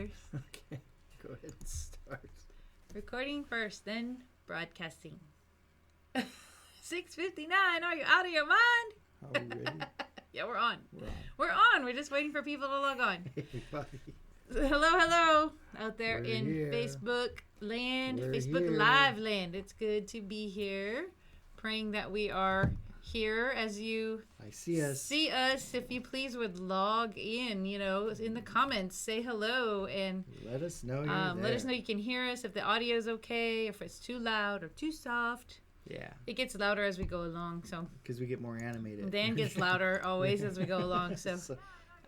Okay, go ahead and start. Recording first, then broadcasting. 6:59. Are you out of your mind? Are we ready? Yeah, we're on. We're on. We're on. We're just waiting for people to log on. Hey, everybody. Hello out there We're in here. Facebook land, We're Facebook here. Live land. It's good to be here. Praying that we are here as you I see us. see us. If you please would log in, in the comments, say hello and Let us know you're there. let us know you can hear us, if the audio is okay, if it's too loud or too soft. Yeah, It gets louder as we go along, so because we get more animated. Dan gets louder always as we go along. So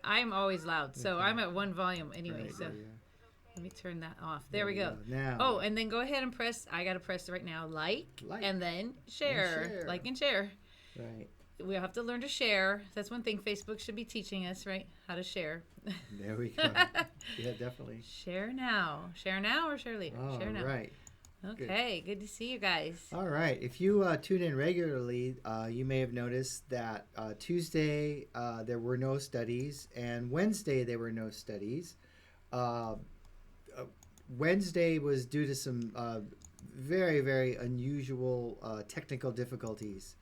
I'm always loud, so Okay. I'm at one volume anyway. Right, So there you are. let me turn that off. There we go. Now. Oh, and then go ahead and press. I gotta press right now. Like. And then share. share. Like and share. Right. We have to learn to share. That's one thing Facebook should be teaching us, right? How to share. There we go. Yeah, definitely. Share now. Share now or share later? All Share now. right. Okay. Good to see you guys. All right. If you tune in regularly, you may have noticed that Tuesday there were no studies, and Wednesday there were no studies. Wednesday was due to some very, very unusual technical difficulties.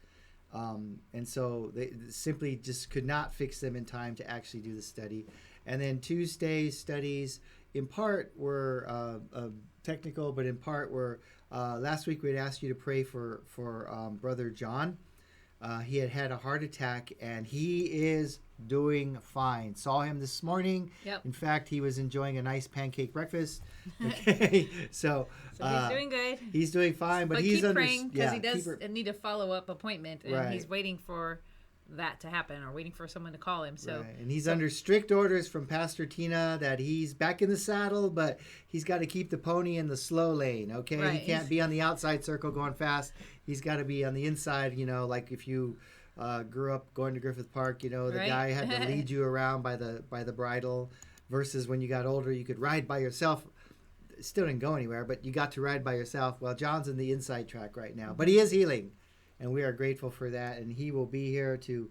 And so they simply just could not fix them in time to actually do the study. And then Tuesday's studies, in part, were technical, but in part were last week we had asked you to pray for Brother John. He had a heart attack, and he is doing fine. Saw him this morning. Yep. In fact, he was enjoying a nice pancake breakfast. Okay, So he's doing good. He's doing fine, but he's keep praying because he does need a follow-up appointment, and Right. he's waiting for that to happen or waiting for someone to call him. So, right. And he's under strict orders from Pastor Tina that he's back in the saddle, but he's got to keep the pony in the slow lane, okay? Right. He can't be on the outside circle going fast. He's got to be on the inside, like if you grew up going to Griffith Park, the Right. guy had to lead you around by the bridle, versus when you got older, you could ride by yourself. Still didn't go anywhere, but you got to ride by yourself. Well, John's in the inside track right now, but he is healing, and we are grateful for that. And he will be here to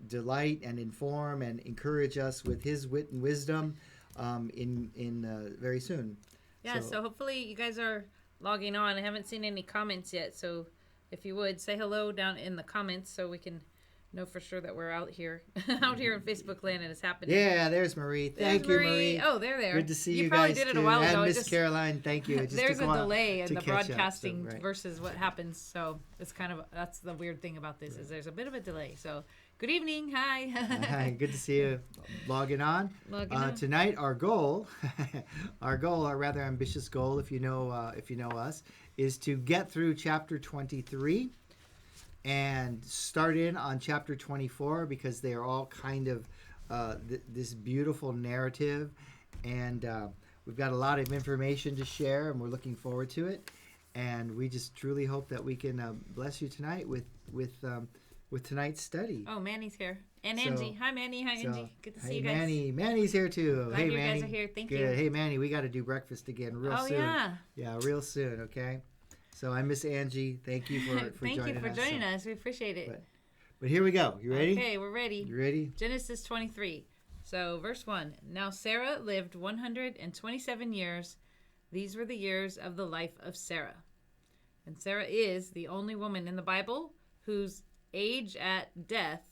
delight and inform and encourage us with his wit and wisdom in very soon. yeah, so hopefully you guys are logging on. I haven't seen any comments yet, so if you would, say hello down in the comments so we can know for sure that we're out here in Facebook land and it's happening. Yeah, there's Marie. Thank you, Marie. Oh, there they are. Good to see you You probably guys did it too. a while ago. And It Miss just- Caroline, thank you. It just There's took a while delay in to the catch up, so, broadcasting right. versus what happens. So it's that's the weird thing about this is there's a bit of a delay. So good evening. Hi. Hi, good to see you logging on. Logging on. Tonight, our goal, our rather ambitious goal, if you know us, is to get through chapter 23 and start in on chapter 24, because they are all kind of this beautiful narrative, and we've got a lot of information to share, and we're looking forward to it. And we just truly hope that we can bless you tonight with tonight's study. Oh, Manny's here. And So- Angie. Hi, Manny. Hi, So, Angie. Good to see hey, you guys. Manny's here too. Glad hey, you Manny. guys are here. Thank Good. you. Hey, Manny, we got to do breakfast again real Oh, soon. yeah. Yeah, real soon. Okay. So I miss Angie. Thank you for Thank joining you for us. joining us. We appreciate it. But here we go. You ready? Okay, we're ready. You ready? Genesis 23. So, verse 1. Now Sarah lived 127 years. These were the years of the life of Sarah. And Sarah is the only woman in the Bible whose age at death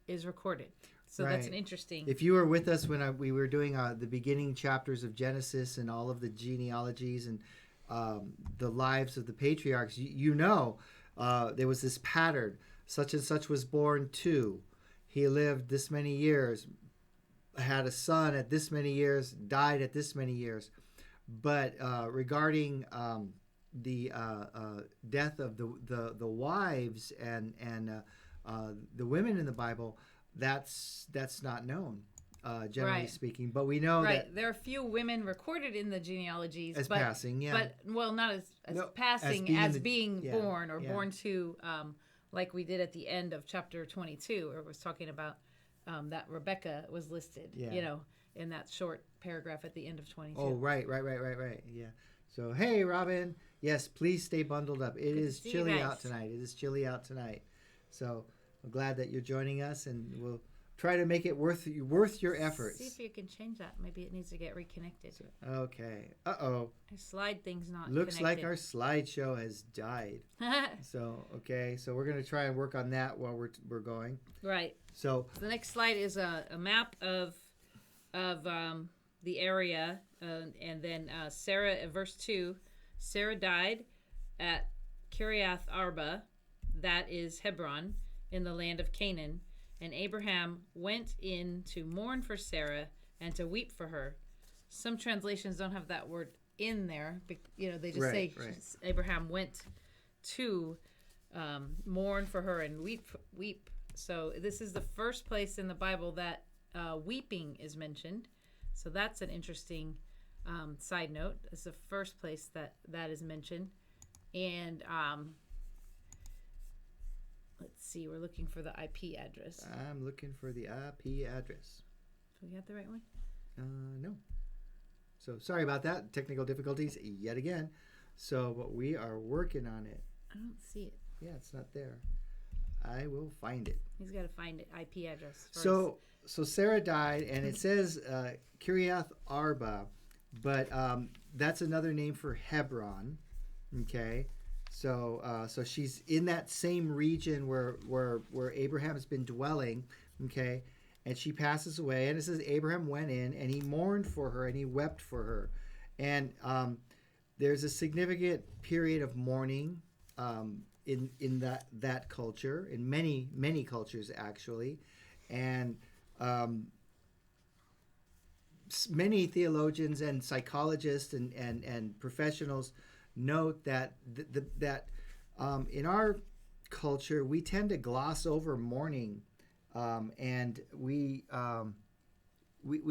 is recorded. So that's Right. an interesting. If you were with us when we were doing the beginning chapters of Genesis and all of the genealogies and the lives of the patriarchs, you know there was this pattern. Such and such was born to. He lived this many years, had a son at this many years, died at this many years. But regarding the death of the wives and the women in the Bible, that's not known, generally Right. speaking. But we know right. that There are few women recorded in the genealogies. as but, passing, yeah. But, well, not as No, passing, as being yeah, born or yeah. born to, like we did at the end of chapter 22, where it was talking about that Rebecca was listed, Yeah. in that short paragraph at the end of 22. Oh, right. Yeah. So, hey, Robin. Yes, please stay bundled up. It is chilly out tonight. So I'm glad that you're joining us, and try to make it worth your efforts. See if you can change that. Maybe it needs to get reconnected. Okay. Uh-oh. Our slide thing's not Looks connected. like our slideshow has died. So, okay. So we're going to try and work on that while we're going. Right. So The next slide is a map of the area, and then Sarah, verse 2, Sarah died at Kiriath Arba, that is Hebron, in the land of Canaan, and Abraham went in to mourn for Sarah and to weep for her. Some translations don't have that word in there, they just say Abraham went to mourn for her and weep. So this is the first place in the Bible that weeping is mentioned. So that's an interesting side note. It's the first place that is mentioned. And let's see, we're looking for the IP address. I'm looking for the IP address. Do we have the right one? No. So sorry about that. Technical difficulties yet again. But we are working on it. I don't see it. Yeah, it's not there. I will find it. He's got to find it. IP address first. So Sarah died, and it says Kiriath Arba, but that's another name for Hebron. Okay, so she's in that same region where Abraham has been dwelling. Okay, and she passes away, and it says Abraham went in and he mourned for her and he wept for her, and there's a significant period of mourning in that culture, in many cultures actually, and many theologians and psychologists and professionals note that that in our culture we tend to gloss over mourning, and we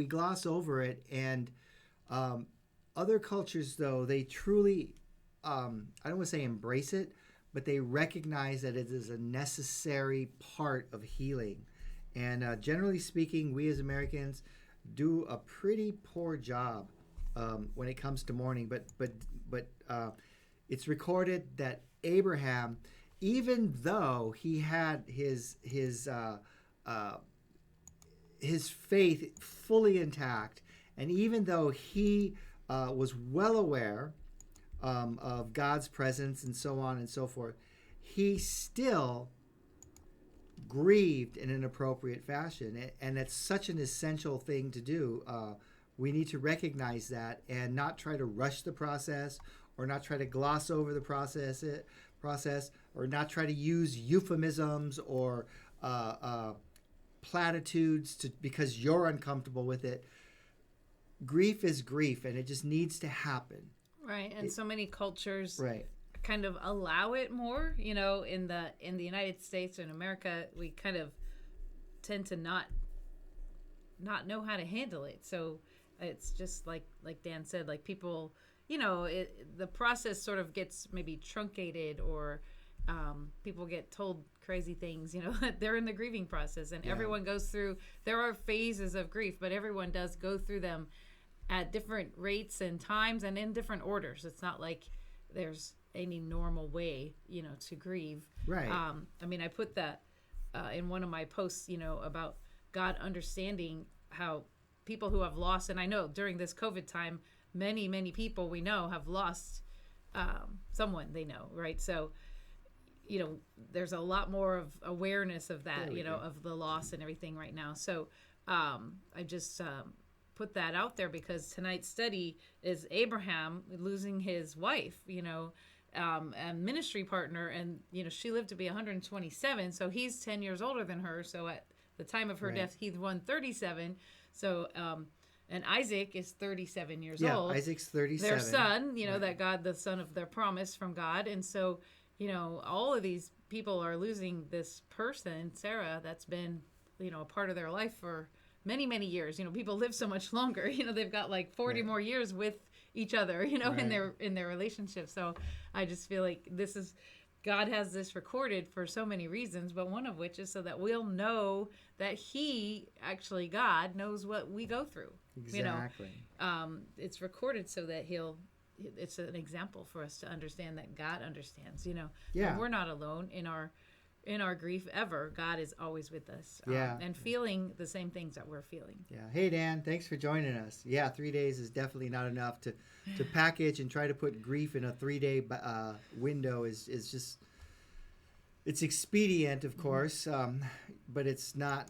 gloss over it, and other cultures though they truly I don't want to say embrace it, but they recognize that it is a necessary part of healing. And generally speaking, we as Americans do a pretty poor job when it comes to mourning. But it's recorded that Abraham, even though he had his faith fully intact, and even though he was well aware of God's presence and so on and so forth, he still grieved in an appropriate fashion, and it's such an essential thing to do. We need to recognize that and not try to rush the process, or not try to gloss over the process, or not try to use euphemisms or platitudes because you're uncomfortable with it. Grief is grief, and it just needs to happen. Right, and so many cultures Right. kind of allow it more. In the United States or in America, we kind of tend to not know how to handle it. So it's just like Dan said, like people, the process sort of gets maybe truncated, or people get told crazy things. They're in the grieving process, and everyone goes through. There are phases of grief, but everyone does go through them at different rates and times and in different orders. It's not like there's any normal way, to grieve. Right. I put that in one of my posts, about God understanding how people who have lost, and I know during this COVID time, many people we know have lost someone they know, right? So, there's a lot more of awareness of that, of the loss and everything right now. So I just put that out there because tonight's study is Abraham losing his wife, a ministry partner, and she lived to be 127, so he's 10 years older than her. So at the time of her death, he's 137. So and Isaac is 37 years old. Yeah, Isaac's 37. Their son, that God, the son of their promise from God, and so all of these people are losing this person, Sarah, that's been a part of their life for many years. People live so much longer. They've got like 40 more years with each other, in their relationship. So I just feel like God has this recorded for so many reasons, but one of which is so that we'll know that He, actually God, knows what we go through. Exactly. It's recorded so that it's an example for us to understand that God understands. Yeah. And we're not alone in our in our grief ever, God is always with us. Yeah. And feeling the same things that we're feeling. Yeah. Hey, Dan, thanks for joining us. Yeah, 3 days is definitely not enough to package and try to put grief in a 3-day window is just, it's expedient, of course, but it's not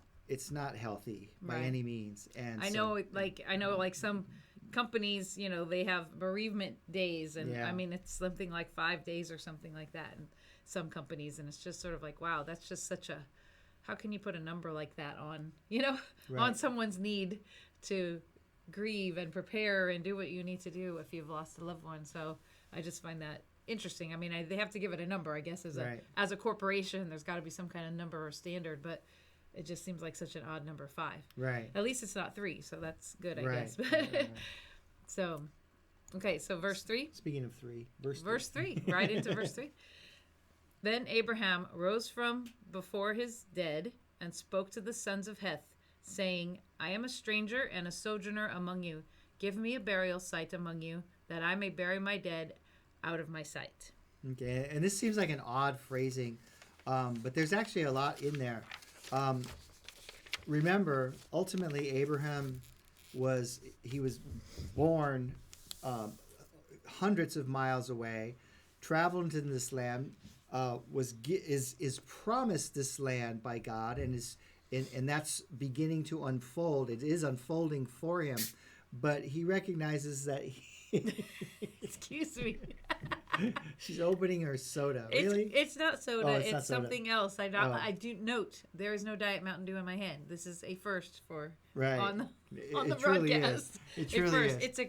healthy by Right. any means. And I know, like some companies, they have bereavement days, and Yeah. I mean, it's something like 5 days or something like that in some companies, and it's just sort of like, wow, that's just such a, how can you put a number like that on, on Right. someone's need to grieve and prepare and do what you need to do if you've lost a loved one. So I just find that interesting. I mean, they have to give it a number, I guess, Right. as a corporation. There's got to be some kind of number or standard, but it just seems like such an odd number, 5. Right. At least it's not 3, so that's good, I Right. guess. Right. So, okay, so verse 3. Speaking of 3, Verse 3, right into verse 3. Then Abraham rose from before his dead and spoke to the sons of Heth, saying, I am a stranger and a sojourner among you. Give me a burial site among you, that I may bury my dead out of my sight. Okay, and this seems like an odd phrasing, but there's actually a lot in there. Remember, ultimately, Abraham was born hundreds of miles away, traveled into this land, is promised this land by God, and that's beginning to unfold. It is unfolding for him, but he recognizes that Excuse me. she's opening her soda. Really? It's not soda. Oh, it's it's not soda. something else. Oh. I do note there is no Diet Mountain Dew in my hand. This is a first for Right. on the It truly broadcast. is. It truly first. is. It's a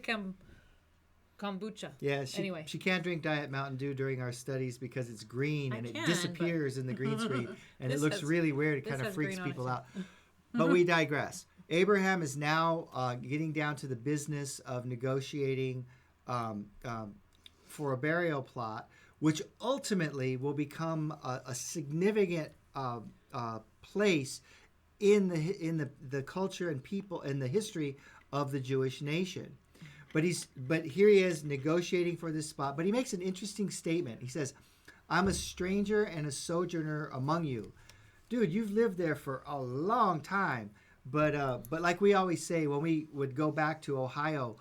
kombucha. Yeah, Anyway. she can't drink Diet Mountain Dew during our studies because it's green I and it can, disappears in the green screen, and it This looks has- really weird. It this kind of has freaks green on it, people too. out. But we digress. Abraham is now getting down to the business of negotiating for a burial plot, which ultimately will become a significant place in the culture and people and the history of the Jewish nation. But here he is negotiating for this spot. But he makes an interesting statement. He says, "I'm a stranger and a sojourner among you." Dude, you've lived there for a long time. But like we always say, when we would go back to Ohio,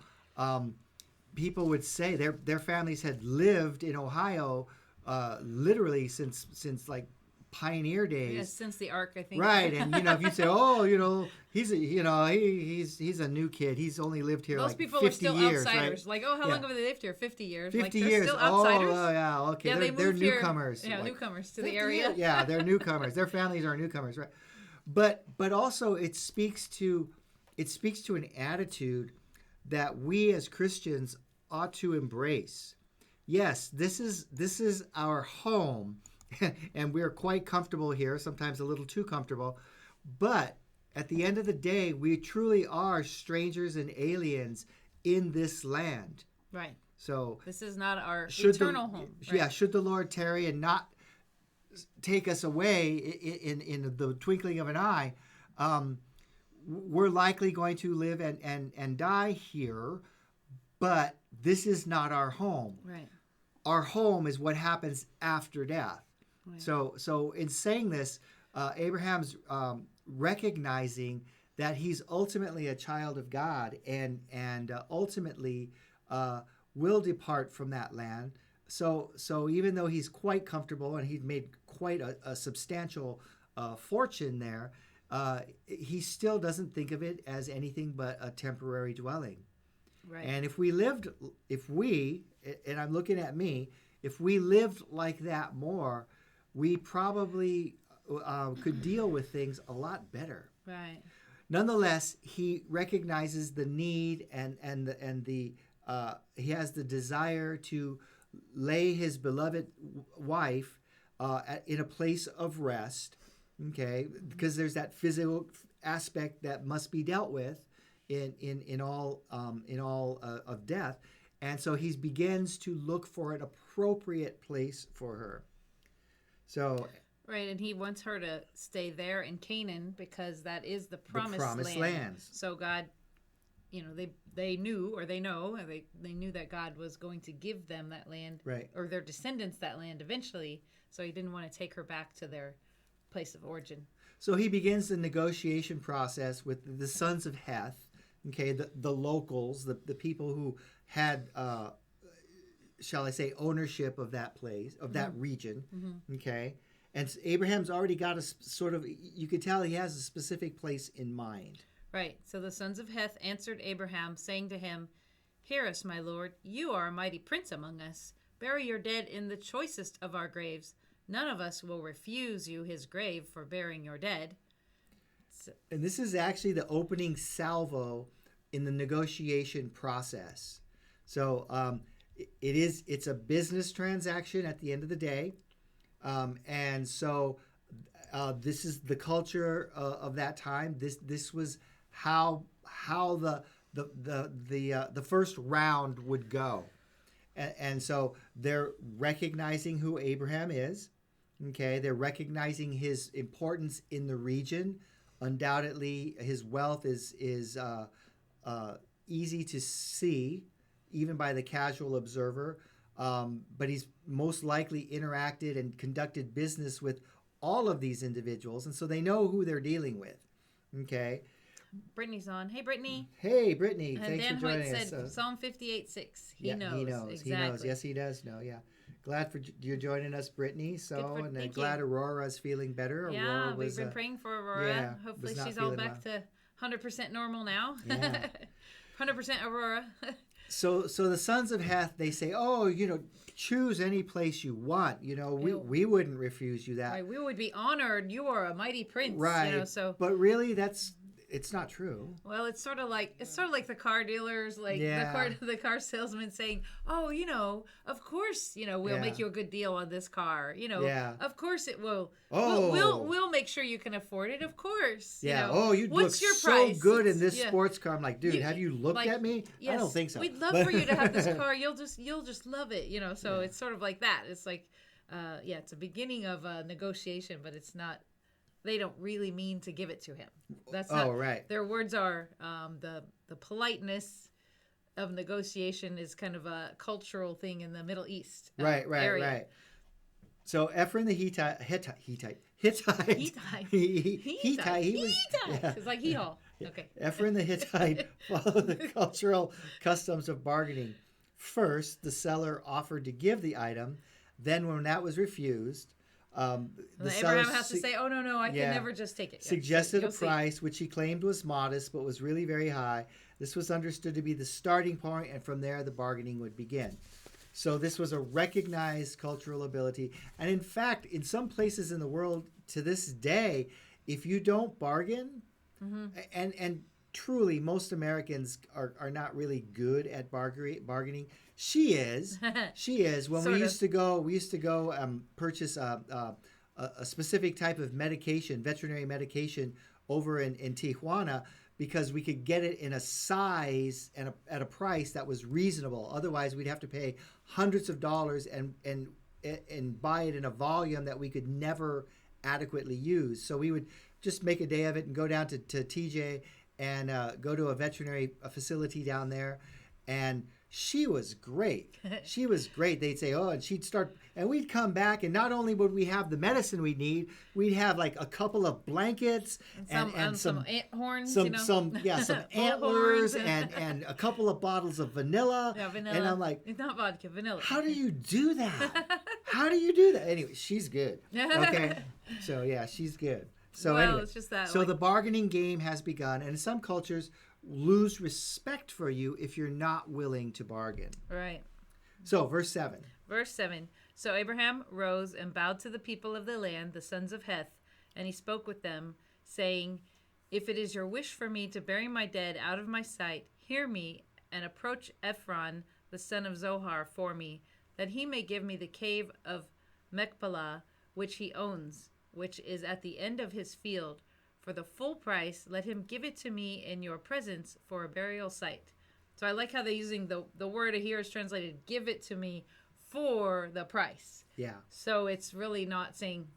people would say their families had lived in Ohio literally since like pioneer days. Yes, since the Ark, I think. Right, and if you say, "Oh, he's a new kid. He's only lived here Those like people 50 are still years, outsiders. Right? Like, oh, how Yeah. long have they lived here? 50 years. 50 like, they're years. still outsiders. Oh, yeah, okay. Yeah, they're moved here- newcomers. Yeah, like, newcomers to the 50 area. years. Yeah, they're newcomers. Their families are newcomers, right? But also it speaks to an attitude that we as Christians ought to embrace. Yes, this is our home, and we're quite comfortable here, sometimes a little too comfortable. But at the end of the day, we truly are strangers and aliens in this land. Right. So This is not our should eternal home. Right? Yeah, should the Lord tarry and not take us away in the twinkling of an eye, we're likely going to live and die here, but this is not our home. Right. Our home is what happens after death. Right. So in saying this, Abraham's recognizing that he's ultimately a child of God and ultimately will depart from that land. So even though he's quite comfortable and he'd made quite a substantial fortune there, he still doesn't think of it as anything but a temporary dwelling. Right. And if we, and I'm looking at me, if we lived like that more, we probably could deal with things a lot better. Right. Nonetheless, he recognizes the need and he has the desire to lay his beloved wife in a place of rest. Okay, because there's that physical aspect that must be dealt with in all of death, and so he begins to look for an appropriate place for her. So. Right, and he wants her to stay there in Canaan because that is the promised land. So God, they knew, or they know, or they knew that God was going to give them that land, Right. or their descendants that land eventually. So he didn't want to take her back to their place of origin. So he begins the negotiation process with the sons of Heth, okay, the locals, the people who had, shall I say, ownership of that place, of that region, okay? And Abraham's already got a sort of, you could tell he has a specific place in mind. Right. So the sons of Heth answered Abraham, saying to him, "Hear us, my lord. You are a mighty prince among us. Bury your dead in the choicest of our graves. None of us will refuse you his grave for burying your dead." And this is actually the opening salvo in the negotiation process. So it's a business transaction at the end of the day. And so this is the culture of that time. This was how the first round would go. And so they're recognizing who Abraham is. Okay, they're recognizing his importance in the region. Undoubtedly, his wealth is easy to see, even by the casual observer. But he's most likely interacted and conducted business with all of these individuals, and so they know who they're dealing with. Okay. Brittany's on. Hey, Brittany. Hey, Brittany. And Thanks Dan for joining Hoyt us. said Psalm 58:6. He knows. He knows. Exactly. He knows. Yes, he does know. Yeah. Glad for you joining us, Brittany. So, thank glad you. Aurora's feeling better. Yeah, Aurora was, we've been praying for Aurora. yeah, Hopefully was not she's all feeling back to 100% normal now. Yeah. 100% Aurora. So the sons of Heth, they say, oh, choose any place you want. We wouldn't refuse you that. Right, we would be honored. You are a mighty prince. Right. So. But really, it's not true. Well, it's sort of like the car dealers, like the car salesman saying, "Oh, of course, we'll make you a good deal on this car. Of course it will. Oh, we'll make sure you can afford it. Of course. Yeah. You'd what's look your so price? good in this sports car. I'm like, dude, have you looked at me? Yes, I don't think so. We'd love for you to have this car. You'll just love it. So it's sort of like that. It's like, it's a beginning of a negotiation, but it's not. They don't really mean to give it to him. That's not, right. Their words are the politeness of negotiation is kind of a cultural thing in the Middle East. Area. So Ephron the Hittite. It's like hee-haw. Okay. Ephron the Hittite followed the cultural customs of bargaining. First, the seller offered to give the item. Then, when that was refused, Abraham has to say, "Oh no, I can never just take it." Suggested a price which he claimed was modest, but was really very high. This was understood to be the starting point, and from there the bargaining would begin. So this was a recognized cultural ability, and in fact, in some places in the world to this day, if you don't bargain, and truly most Americans are not really good at bargaining. She is. When we used to go purchase a specific type of medication, veterinary medication, over in Tijuana, because we could get it in a size and at a price that was reasonable. Otherwise, we'd have to pay hundreds of dollars and buy it in a volume that we could never adequately use. So we would just make a day of it and go down to TJ and go to a veterinary facility down there. And she was great. They'd say, oh, and she'd start, and we'd come back, and not only would we have the medicine we'd need, we'd have like a couple of blankets and some ant horns, some antlers and a couple of bottles of vanilla. Yeah, vanilla. And I'm like, it's not vodka, vanilla. How do you do that? Anyway, she's good. Okay. So yeah, she's good. So anyway, it's just that. So the bargaining game has begun, and in some cultures lose respect for you if you're not willing to bargain. Right. So verse 7. So Abraham rose and bowed to the people of the land, the sons of Heth, and he spoke with them, saying, "If it is your wish for me to bury my dead out of my sight, hear me and approach Ephron, the son of Zohar, for me, that he may give me the cave of Machpelah, which he owns, which is at the end of his field. For the full price, let him give it to me in your presence for a burial site." So I like how they're using the word here is translated, "give it to me for the price." Yeah. So it's really not saying,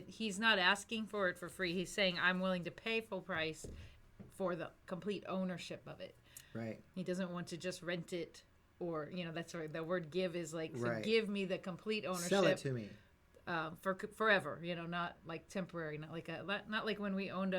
he's not asking for it for free. He's saying, I'm willing to pay full price for the complete ownership of it. Right. He doesn't want to just rent it, or, that's right. The word give is like, so right. Give me the complete ownership. Sell it to me. for forever. Not like temporary, not like when we owned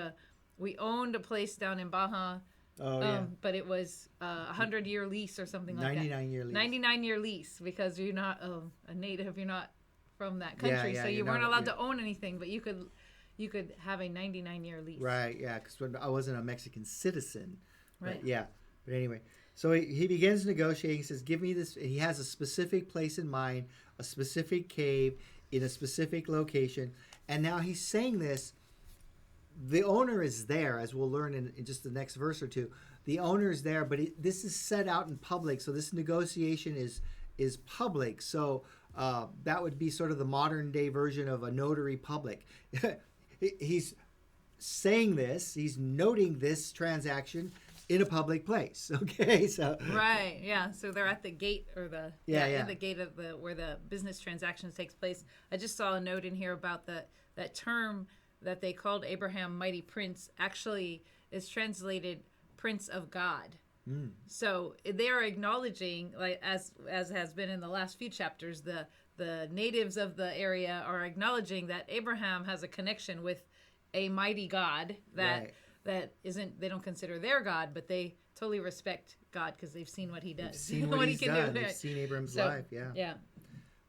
a place down in Baja. Oh yeah. But it was a 100-year lease or something like that. 99-year lease. 99-year lease, because you're not a native, you're not from that country, Yeah, so you you're weren't not- allowed you're- to own anything, but you could have a 99-year lease. Right, yeah, because I wasn't a Mexican citizen. Right. But yeah, but anyway. So he begins negotiating. He says, give me this. He has a specific place in mind, a specific cave in a specific location. And now he's saying this. The owner is there, as we'll learn in just the next verse or two. The owner is there, but this is set out in public. So this negotiation is public. So that would be sort of the modern day version of a notary public. He's saying this. He's noting this transaction in a public place. Okay, so Right. Yeah. So they're at the gate, or in the gate of where the business transactions takes place. I just saw a note in here about that term that they called Abraham mighty prince actually is translated Prince of God. So they are acknowledging, like as has been in the last few chapters, the natives of the area are acknowledging that Abraham has a connection with a mighty God that. Right. That isn't, they don't consider their God, but they totally respect God because they've seen what he does. They've seen what he's he can done. do. They've seen Abraham's So, life. Yeah. Yeah.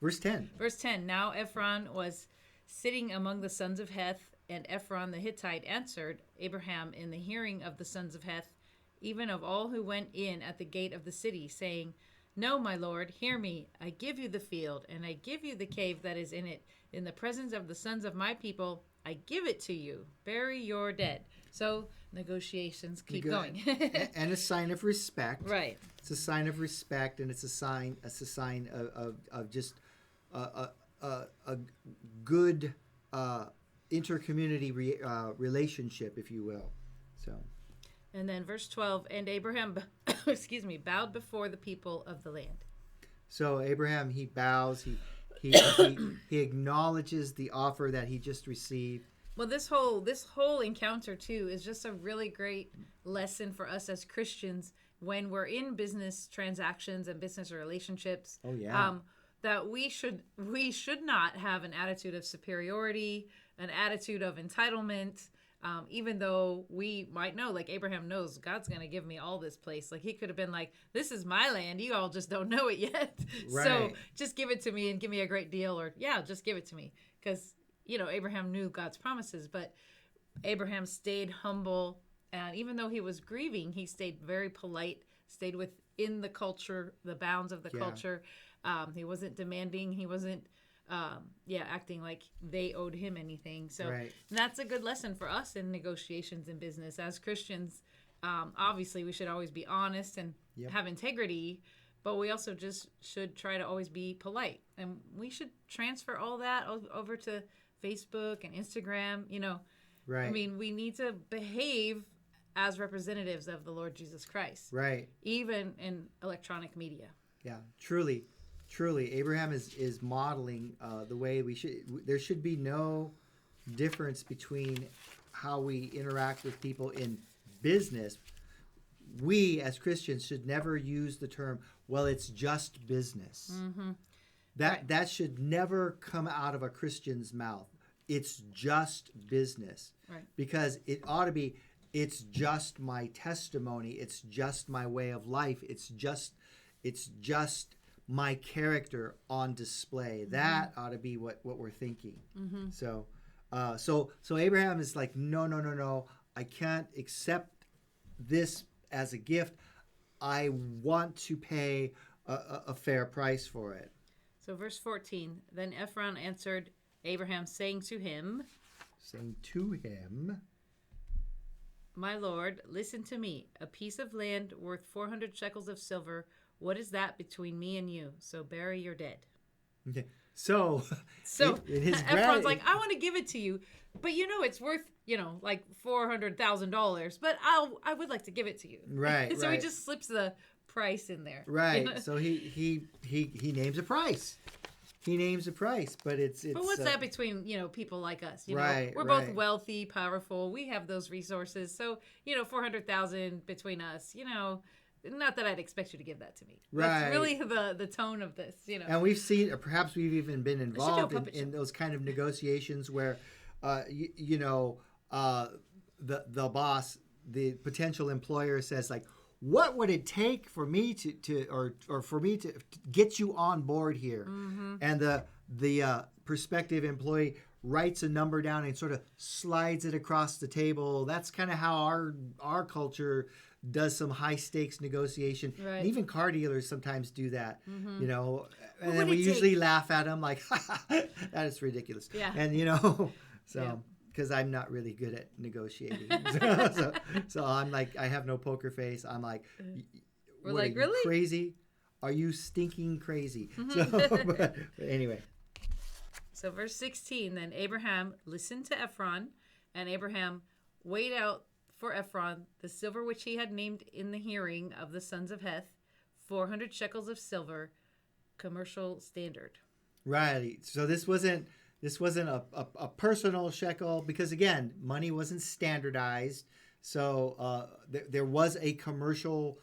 Verse 10. Verse 10. Now Ephron was sitting among the sons of Heth, and Ephron the Hittite answered Abraham in the hearing of the sons of Heth, even of all who went in at the gate of the city, saying, No, my lord, hear me. I give you the field, and I give you the cave that is in it. In the presence of the sons of my people, I give it to you. Bury your dead. So negotiations keep going. And a sign of respect. Right. It's a sign of respect, and it's a sign of just a good intercommunity relationship, if you will. So. And then verse 12, and Abraham, bowed before the people of the land. So Abraham, he bows, he acknowledges the offer that he just received. Well, this whole encounter too is just a really great lesson for us as Christians when we're in business transactions and business relationships. Oh yeah. That we should not have an attitude of superiority, an attitude of entitlement. Even though we might know, like Abraham knows, God's going to give me all this place. Like he could have been like, this is my land. You all just don't know it yet. Right. So just give it to me and give me a great deal, or just give it to me. Because, Abraham knew God's promises, but Abraham stayed humble. And even though he was grieving, he stayed very polite, stayed within the culture, the bounds of the culture. He wasn't demanding. He wasn't acting like they owed him anything. So that's a good lesson for us in negotiations in business. As Christians, obviously we should always be honest and have integrity, but we also just should try to always be polite. And we should transfer all that over to Facebook and Instagram. Right. I mean, we need to behave as representatives of the Lord Jesus Christ. Right. Even in electronic media. Yeah, truly, Abraham is modeling the way we should. There should be no difference between how we interact with people in business. We as Christians should never use the term, well, it's just business. Mm-hmm. That should never come out of a Christian's mouth. It's just business. Right. Because it ought to be, it's just my testimony. It's just my way of life. It's just my character on display. Mm-hmm. That ought to be what we're thinking. Mm-hmm. So Abraham is like, no. I can't accept this as a gift. I want to pay a fair price for it. So verse 14, then Ephron answered Abraham, saying to him, My Lord, listen to me. A piece of land worth 400 shekels of silver. What is that between me and you? So bury your dead. Okay. So in his Ephron's like, I want to give it to you, but it's worth, like $400,000, but I would like to give it to you. Right. So he just slips the price in there. Right. So he names a price. He names a price, but it's. But what's that between people like us? Right. We're both wealthy, powerful. We have those resources. So $400,000 between us. Not that I'd expect you to give that to me. Right. That's really the tone of this, you know. And we've seen, or perhaps we've even been involved puppet in show. those kind of negotiations where, the boss, the potential employer says like, what would it take for me to for me to get you on board here? And the prospective employee writes a number down and sort of slides it across the table. That's kind of how our culture does some high stakes negotiation. Right. And even car dealers sometimes do that, you know. And What then would we it usually take? laugh at them like, that is ridiculous. Yeah. And you know, so. Yeah. Because I'm not really good at negotiating, so I'm like, I have no poker face. I'm like, We're what, like, are you really? crazy? Are you stinking crazy? So, but anyway, So verse 16, then Abraham listened to Ephron, and Abraham weighed out for Ephron the silver which he had named in the hearing of the sons of Heth, 400 shekels of silver, commercial standard. right. So this wasn't a personal shekel because again, money wasn't standardized. So there was a commercial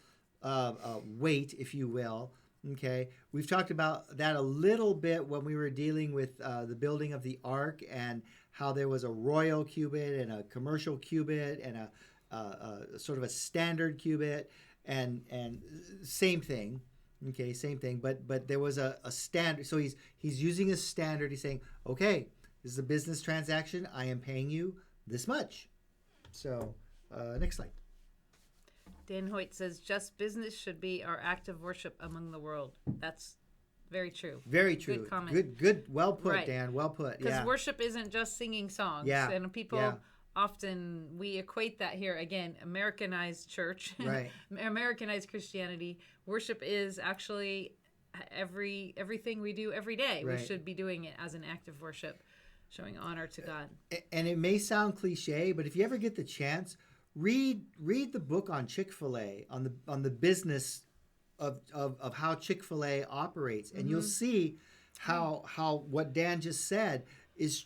weight, if you will. Okay, we've talked about that a little bit when we were dealing with the building of the ark and how there was a royal cubit and a commercial cubit and a sort of a standard cubit and same thing. Okay, same thing, but there was a standard. So he's using a standard. He's saying, okay, this is a business transaction. I am paying you this much. So next slide. Dan Hoyt says, just business should be our act of worship among the world. That's very true. Very true. Good comment. Good. Well put, Right. Dan. Well put. Because Yeah. worship isn't just singing songs. Yeah. And people Yeah. often, we equate that here, again, Americanized church, Right. Americanized Christianity. Worship is actually everything we do every day. Right. We should be doing it as an act of worship, showing honor to God. And it may sound cliche, but if you ever get the chance, read the book on Chick-fil-A, on the business of how Chick-fil-A operates, and you'll see how what Dan just said is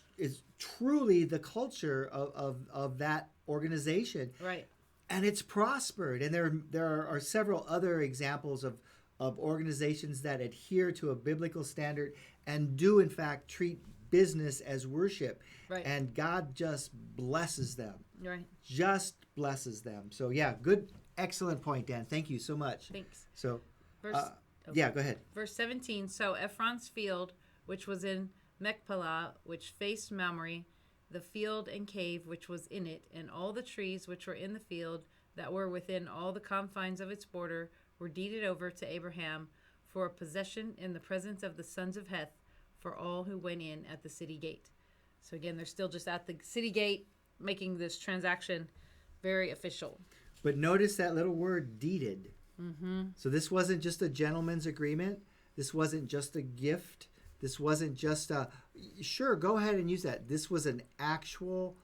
truly the culture of that organization. Right. And it's prospered. And there are several other examples of organizations that adhere to a biblical standard and do in fact treat business as worship. Right. And God just blesses them. Right. Just blesses them. So yeah, good, excellent point, Dan. Thank you so much. Thanks. So Verse, yeah, go ahead. Verse 17, so Ephron's field, which was in Machpelah, which faced Mamre, the field and cave which was in it, and all the trees which were in the field that were within all the confines of its border, were deeded over to Abraham for a possession in the presence of the sons of Heth for all who went in at the city gate. So again, they're still just at the city gate making this transaction very official. But notice that little word deeded. So this wasn't just a gentleman's agreement. This wasn't just a gift. This wasn't just a, sure, go ahead and use that. This was an actual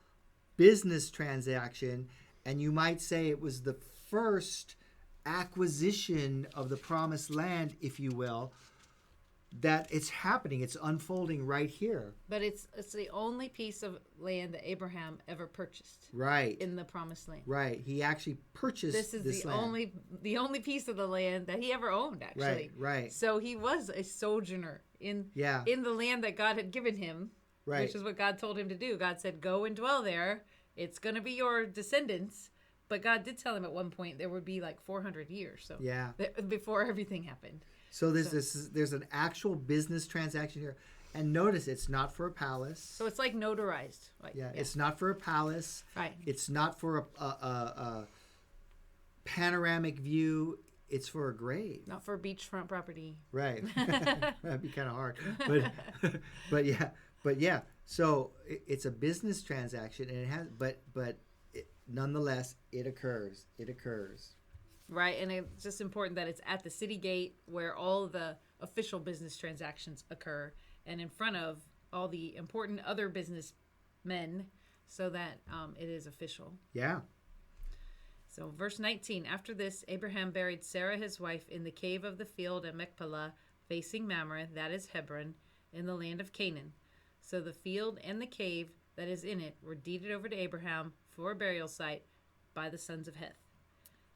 business transaction. And you might say it was the first acquisition of the promised land, if you will, that it's happening. It's unfolding right here. But it's the only piece of land that Abraham ever purchased Right. in the promised land. Right. He actually purchased This is the land. only piece of the land that he ever owned, actually. Right, right. So he was a sojourner in Yeah. in the land that God had given him, Right. which is what God told him to do. God said, "Go and dwell there. It's going to be your descendants." But God did tell him at one point there would be like 400 years, so Yeah. before everything happened. So there's an actual business transaction here. And notice it's not for a palace. So it's like notarized. Like, Yeah, it's not for a palace. right. It's not for a panoramic view. It's for a grave. Not for beachfront property. Right. That'd be kind of hard. But yeah. So it's a business transaction, and it has. But nonetheless, it occurs. It occurs. Right, and it's just important that it's at the city gate where all the official business transactions occur and in front of all the important other businessmen so that it is official. Yeah. So verse 19, after this, Abraham buried Sarah his wife in the cave of the field at Machpelah, facing Mamre, that is Hebron, in the land of Canaan. So the field and the cave that is in it were deeded over to Abraham for a burial site by the sons of Heth.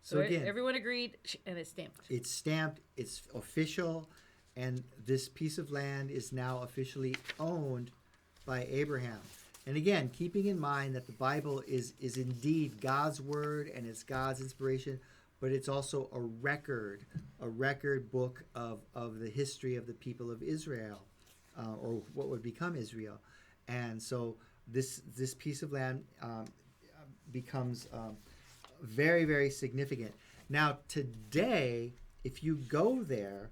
So again, everyone agreed, and it's stamped. it's stamped, it's official, and this piece of land is now officially owned by Abraham. And again, keeping in mind that the Bible is indeed God's word and it's God's inspiration, but it's also a record book of the history of the people of Israel, or what would become Israel. And so this piece of land becomes very, very significant. Now, today, if you go there,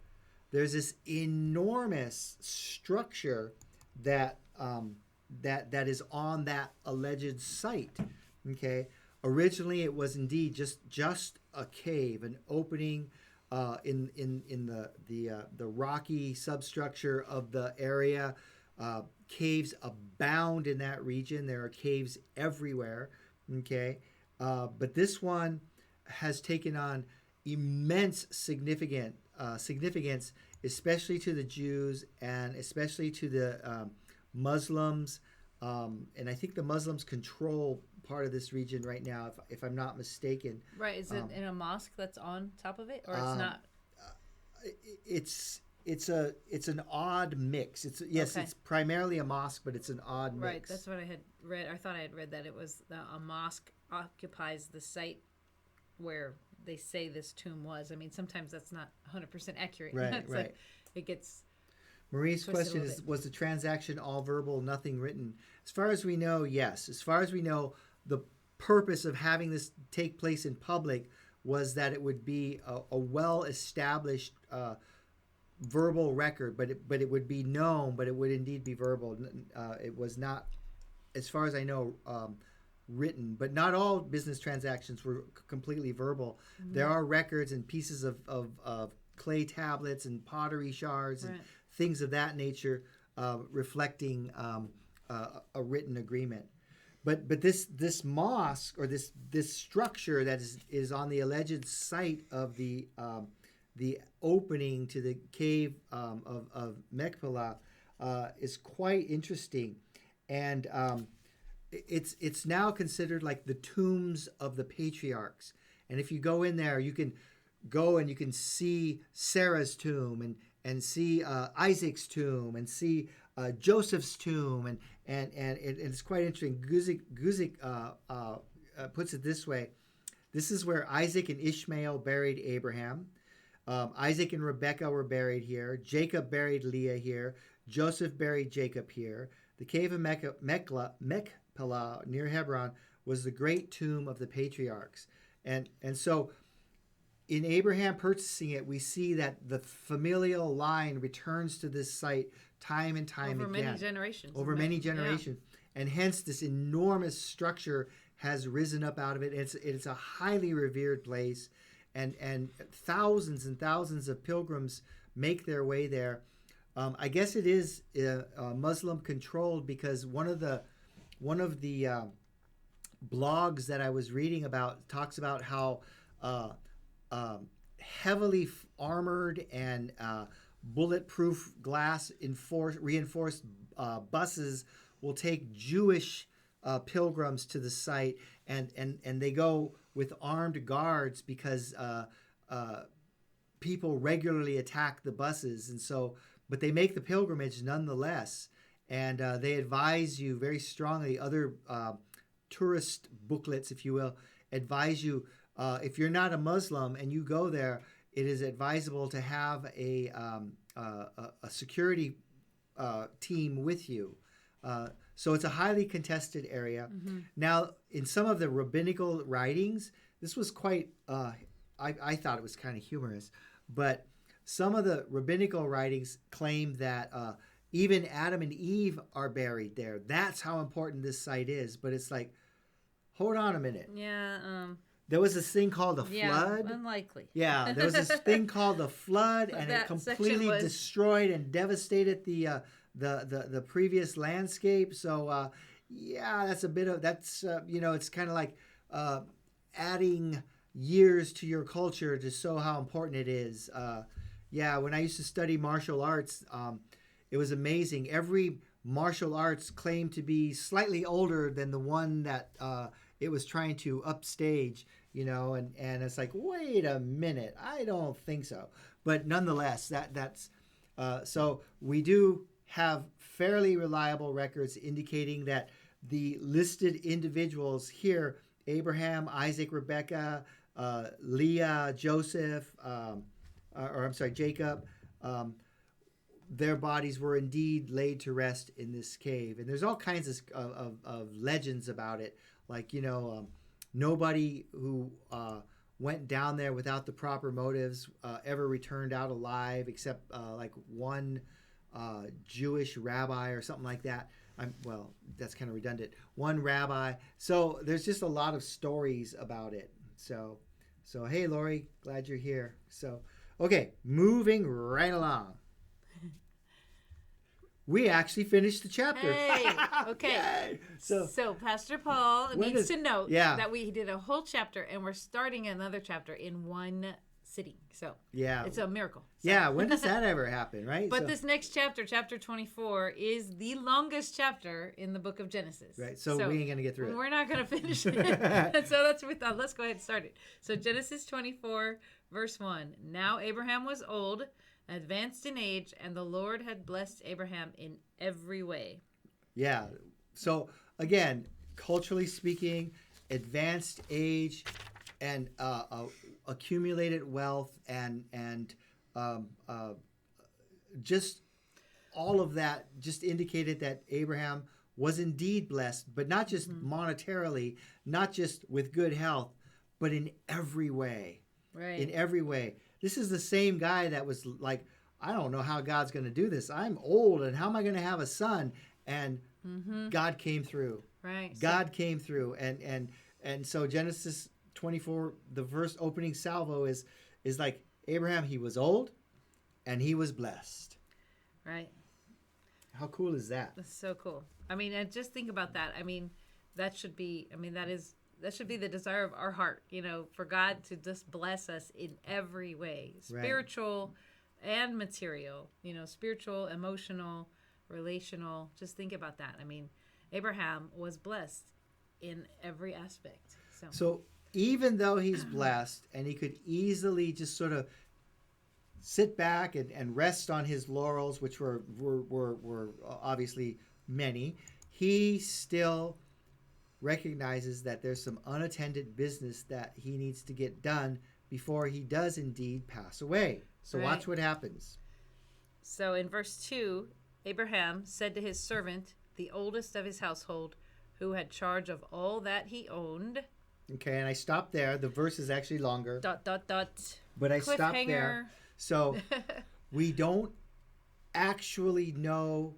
there's this enormous structure that that is on that alleged site. Okay, originally it was indeed just a cave, an opening in the rocky substructure of the area. Caves abound in that region. There are caves everywhere. Okay, but this one has taken on immense significance, especially to the Jews and especially to the Muslims. And I think the Muslims control part of this region right now, if I'm not mistaken. Right? Is it in a mosque that's on top of it, or it's not? It's an odd mix. It's primarily a mosque, but it's an odd mix. Right, that's what I had read. I thought I had read that it was a mosque occupies the site where they say this tomb was. I mean, sometimes that's not 100% accurate. Right, It's right. like it gets. Marie's Twisted a question little is, bit. was the transaction all verbal, nothing written? As far as we know, yes. As far as we know, the purpose of having this take place in public was that it would be a well-established verbal record, but it would be known, but it would indeed be verbal. It was not, as far as I know, written. But not all business transactions were completely verbal. Mm-hmm. There are records and pieces of clay tablets and pottery shards and things of that nature reflecting a written agreement. But this mosque, or this structure that is on the alleged site of the opening to the cave of Machpelah is quite interesting, and it's now considered like the tombs of the patriarchs. And if you go in there, you can go and you can see Sarah's tomb and see Isaac's tomb and see Joseph's tomb, and it's quite interesting. Guzik puts it this way: this is where Isaac and Ishmael buried Abraham. Isaac and Rebekah were buried here. Jacob buried Leah here. Joseph buried Jacob here. The cave of Machpelah near Hebron was the great tomb of the patriarchs. And so in Abraham purchasing it, we see that the familial line returns to this site time and time again. Over many generations. Yeah. And hence this enormous structure has risen up out of it. It's a highly revered place. And thousands and thousands of pilgrims make their way there. I guess it is Muslim controlled, because one of the blogs that I was reading about talks about how heavily armored and bulletproof glass reinforced buses will take Jewish pilgrims to the site, and they go with armed guards because people regularly attack the buses, and so, but they make the pilgrimage nonetheless, and they advise you very strongly. Other tourist booklets, if you will, advise you, if you're not a Muslim and you go there, it is advisable to have a security team with you. So it's a highly contested area. Mm-hmm. Now, in some of the rabbinical writings, this was quite, I thought it was kind of humorous, but some of the rabbinical writings claim that even Adam and Eve are buried there. That's how important this site is. But it's like, hold on a minute. Yeah. There was this thing called a flood. Unlikely. Yeah, there was this thing called a flood, and it completely destroyed and devastated the previous landscape. So yeah, that's a bit of it's kind of like adding years to your culture to show how important it is. Yeah, when I used to study martial arts, it was amazing. Every martial arts claimed to be slightly older than the one that it was trying to upstage. and it's like, wait a minute, I don't think so. But nonetheless, that's so we do have fairly reliable records indicating that the listed individuals here, Abraham, Isaac, Rebekah, Leah, Joseph, Jacob, their bodies were indeed laid to rest in this cave. And there's all kinds of legends about it. Like, nobody who went down there without the proper motives ever returned out alive, except like one Jewish rabbi or something like that. Well, that's kind of redundant. One rabbi. So there's just a lot of stories about it. So hey, Lori, glad you're here. So, okay, moving right along. We actually finished the chapter. Hey, okay. Yay. So Pastor Paul needs to note yeah. that we did a whole chapter and we're starting another chapter in one sitting. So yeah, it's a miracle. So. Yeah, when does that ever happen, right? But this next chapter, chapter 24, is the longest chapter in the book of Genesis. Right, so we ain't going to get through it. We're not going to finish it. And so that's what we thought. Let's go ahead and start it. So Genesis 24, verse 1. Now Abraham was old, advanced in age, and the Lord had blessed Abraham in every way. Yeah. So again, culturally speaking, advanced age and accumulated wealth and just all of that just indicated that Abraham was indeed blessed, but not just monetarily, not just with good health, but in every way. Right. In every way. This is the same guy that was like, I don't know how God's going to do this. I'm old, and how am I going to have a son? And God came through. Right. God came through, and so Genesis 24, the verse opening salvo is like Abraham. He was old, and he was blessed. Right. How cool is that? That's so cool. I mean, and just think about that. I mean, that should be the desire of our heart, for God to just bless us in every way, spiritual and material, spiritual, emotional, relational. Just think about that. I mean, Abraham was blessed in every aspect. So even though he's blessed and he could easily just sort of sit back and rest on his laurels, which were obviously many, he still recognizes that there's some unattended business that he needs to get done before he does indeed pass away. So watch what happens. So in verse 2, Abraham said to his servant, the oldest of his household, who had charge of all that he owned. Okay, and I stopped there. The verse is actually longer. ... But I stopped there. So we don't actually know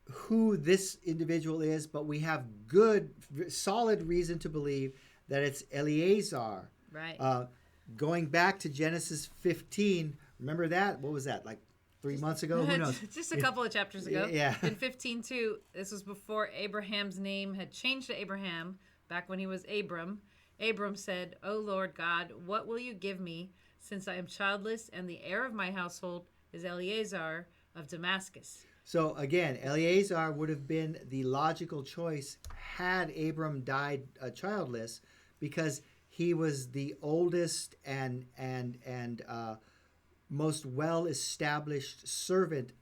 who this individual is, but we have good, solid reason to believe that it's Eleazar. Right. Going back to Genesis 15, remember that? What was that, like 3 months ago? Who knows? Just a couple of chapters ago. Yeah. In 15:2, this was before Abraham's name had changed to Abraham, back when he was Abram. Abram said, O Lord God, what will you give me, since I am childless, and the heir of my household is Eleazar of Damascus? So again, Eleazar would have been the logical choice had Abram died childless, because he was the oldest and most well-established servant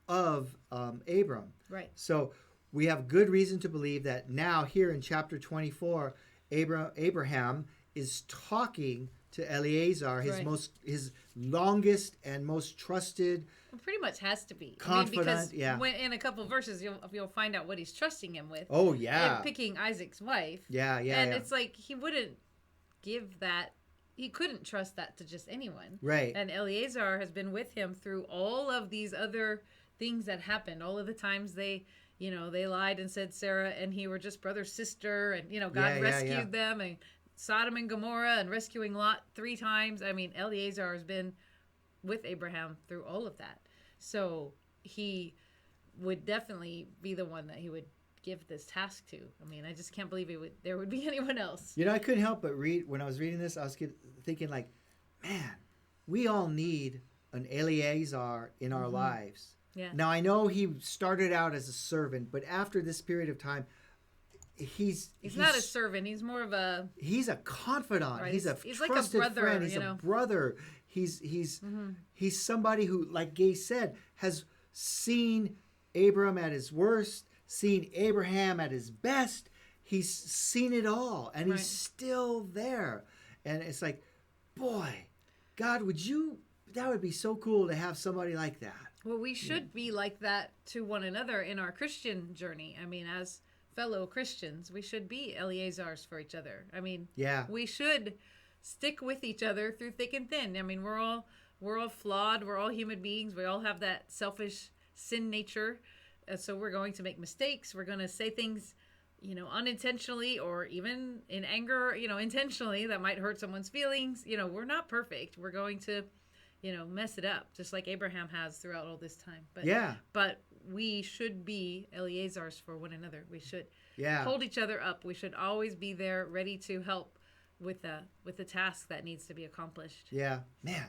of Abram. Right. So we have good reason to believe that now here in chapter 24, Abraham is talking to Eleazar, his longest and most trusted. It pretty much has to be. Confidant, because when, in a couple of verses, you'll find out what he's trusting him with. Oh, yeah. And picking Isaac's wife. Yeah. And it's like he wouldn't give that. He couldn't trust that to just anyone. Right. And Eleazar has been with him through all of these other things that happened. All of the times they lied and said Sarah and he were just brother, sister. And, God rescued them. And Sodom and Gomorrah and rescuing Lot 3 times. I mean, Eleazar has been with Abraham through all of that. So he would definitely be the one that he would give this task to. I mean, I just can't believe there would be anyone else. I couldn't help but when I was reading this, I was thinking like, man, we all need an Eleazar in our lives. Yeah. Now, I know he started out as a servant, but after this period of time, he's not a servant. He's more of a he's a confidant. right. He's a he's trusted like a brother, friend. He's a brother. He's somebody who, like Gay said, has seen Abram at his worst, seen Abraham at his best. He's seen it all, and he's still there. And it's like, boy, God, that would be so cool to have somebody like that. Well, we should be like that to one another in our Christian journey. I mean, as fellow Christians, we should be Eleazars for each other. I mean, we should stick with each other through thick and thin. I mean, we're all flawed. We're all human beings. We all have that selfish sin nature. So we're going to make mistakes. We're going to say things, unintentionally or even in anger, intentionally that might hurt someone's feelings. We're not perfect. We're going to mess it up, just like Abraham has throughout all this time. But we should be Eleazars for one another. We should hold each other up. We should always be there, ready to help with the task that needs to be accomplished. Yeah, man,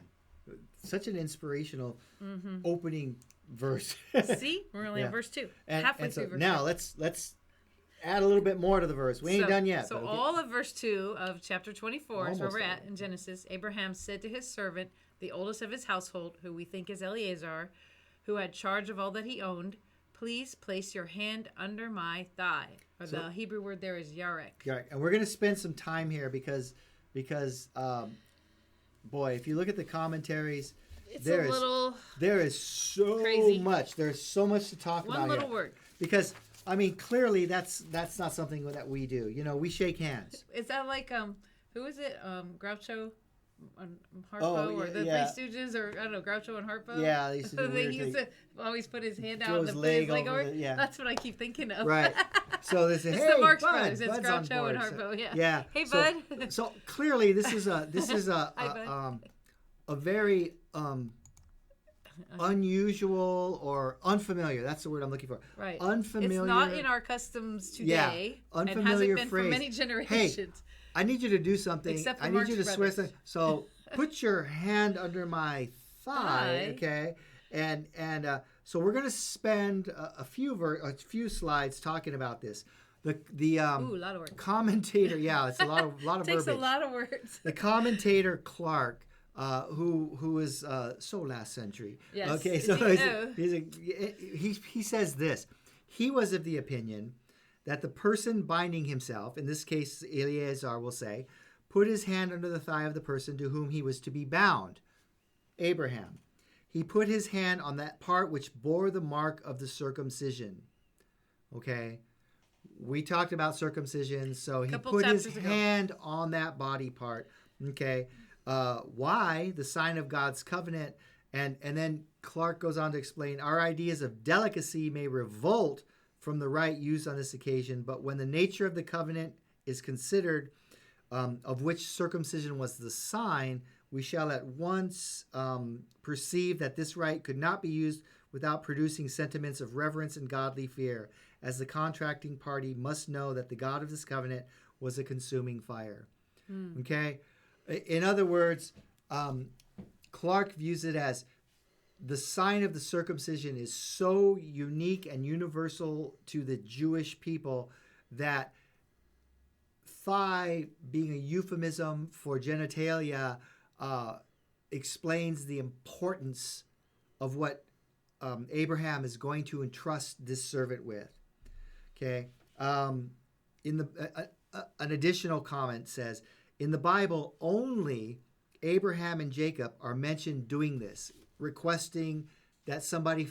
such an inspirational opening verse. See, we're only on verse 2, halfway through verse now 2. let's add a little bit more to the verse. We ain't done yet. So all of verse 2 of chapter 24 is where we're at in Genesis. Abraham said to his servant, the oldest of his household, who we think is Eleazar, who had charge of all that he owned, please place your hand under my thigh. Or the Hebrew word there is yarek. Yeah, and we're going to spend some time here because boy, if you look at the commentaries, there is so crazy. much. There's so much to talk about. One little word. Because I mean, clearly that's not something that we do. We shake hands. Is that like who is it? Groucho and Harpo or the Three Stooges, or I don't know, Groucho and Harpo? Yeah, they used to do they used to always put his hand out and and his put leg his leg over. yeah. That's what I keep thinking of. Right. So they say, it's hey, the Marx Bud, Brothers. It's Bud's on Groucho board. and Harpo. Yeah. Yeah. Hey, Bud. So clearly this is a very unusual or unfamiliar. That's the word I'm looking for. Right. Unfamiliar. It's not in our customs today. Unfamiliar and hasn't been phrase. For many generations. Hey, I need you to do something. Except for I need Marx you to swear Brothers. something. So put your hand under my thigh, okay? And so we're going to spend a few slides talking about this. The Ooh, a lot of words. commentator, it's a lot of Takes verbiage. a lot of words. The commentator Clark, who is so last century. Yes. Okay, so he says this. He was of the opinion that the person binding himself, in this case Eleazar will say, put his hand under the thigh of the person to whom he was to be bound, Abraham. He put his hand on that part which bore the mark of the circumcision. Okay? We talked about circumcision, so he put his hand on that body part. Okay? Why? The sign of God's covenant. And then Clark goes on to explain, our ideas of delicacy may revolt from the rite used on this occasion, but when the nature of the covenant is considered, of which circumcision was the sign, we shall at once perceive that this rite could not be used without producing sentiments of reverence and godly fear, as the contracting party must know that the God of this covenant was a consuming fire. Okay? In other words, Clark views it as the sign of the circumcision is so unique and universal to the Jewish people that thigh, being a euphemism for genitalia, explains the importance of what Abraham is going to entrust this servant with. Okay. An additional comment says, in the Bible, only Abraham and Jacob are mentioned doing this, requesting that somebody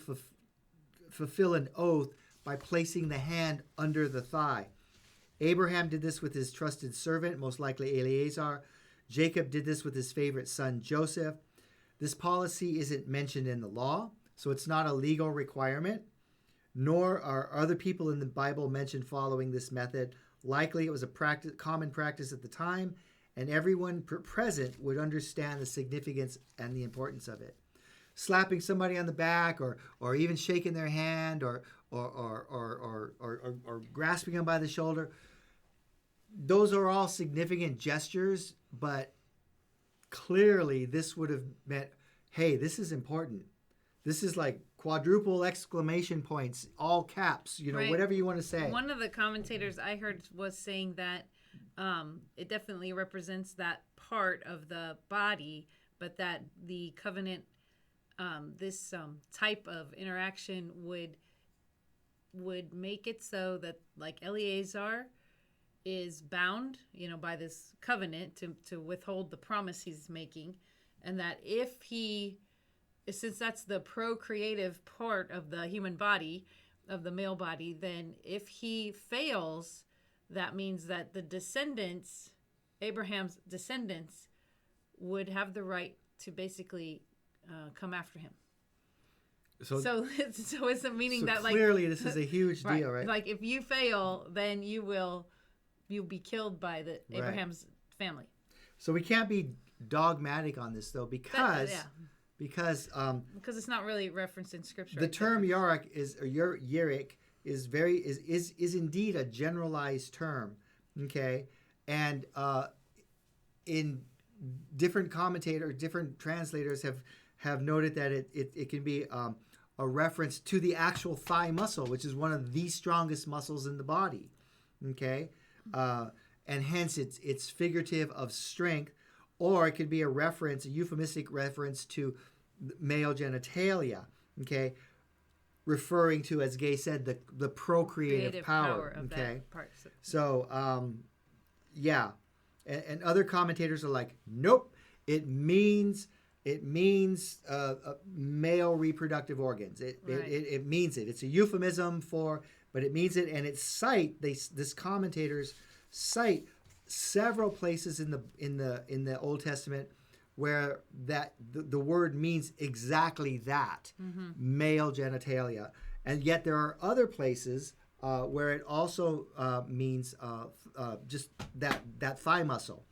fulfill an oath by placing the hand under the thigh. Abraham did this with his trusted servant, most likely Eleazar. Jacob did this with his favorite son, Joseph. This policy isn't mentioned in the law, so it's not a legal requirement, nor are other people in the Bible mentioned following this method. Likely it was a common practice at the time, and everyone present would understand the significance and the importance of it. Slapping somebody on the back, or even shaking their hand, or grasping them by the shoulder, those are all significant gestures, but clearly this would have meant, hey, this is important. This is like quadruple exclamation points, all caps, Right. whatever you want to say. One of the commentators I heard was saying that it definitely represents that part of the body, but that the covenant, this type of interaction would make it so that, like, Eleazar is bound, by this covenant to withhold the promise he's making, and that if he, since that's the procreative part of the human body, of the male body, then if he fails, that means that the descendants, Abraham's descendants, would have the right to basically come after him. So it's a meaning that, like, clearly this is a huge deal, right? Like, if you fail, then you'll be killed by the Abraham's family. So we can't be dogmatic on this, though, because it's not really referenced in scripture. The term Yarak is indeed a generalized term, okay, and in different translators have noted that it can be a reference to the actual thigh muscle, which is one of the strongest muscles in the body, okay, and hence it's figurative of strength, or it could be a euphemistic reference to male genitalia, okay, referring to, as Gay said, the procreative power of okay. that part. So, and other commentators are like, nope, it means male reproductive organs. It means it. It's a euphemism but it means it, and this commentators cite several places in the Old Testament where that the word means exactly that, male genitalia, and yet there are other places where it also means just that thigh muscle.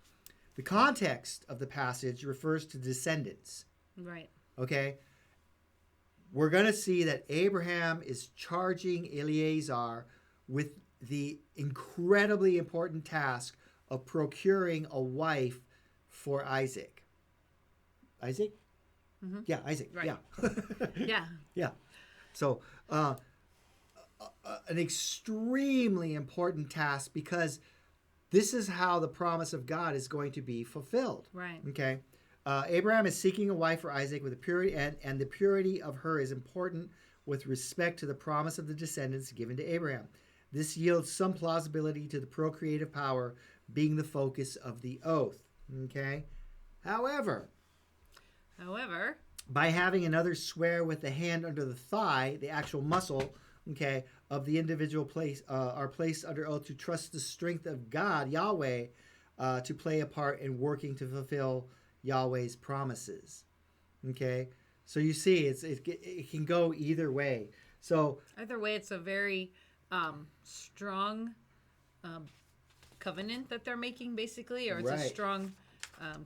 The context of the passage refers to descendants. Right. Okay. We're going to see that Abraham is charging Eleazar with the incredibly important task of procuring a wife for Isaac. Isaac? Mm-hmm. Yeah, Isaac. Right. Yeah. Yeah. So, an extremely important task, because this is how the promise of God is going to be fulfilled. Right. Okay. Abraham is seeking a wife for Isaac with a purity, and the purity of her is important with respect to the promise of the descendants given to Abraham. This yields some plausibility to the procreative power being the focus of the oath. Okay. However, by having another swear with the hand under the thigh, the actual muscle, okay, of the individual are placed under oath to trust the strength of God, Yahweh, to play a part in working to fulfill Yahweh's promises. Okay, so you see, it can go either way. So either way, it's a very strong covenant that they're making, basically, or it's a strong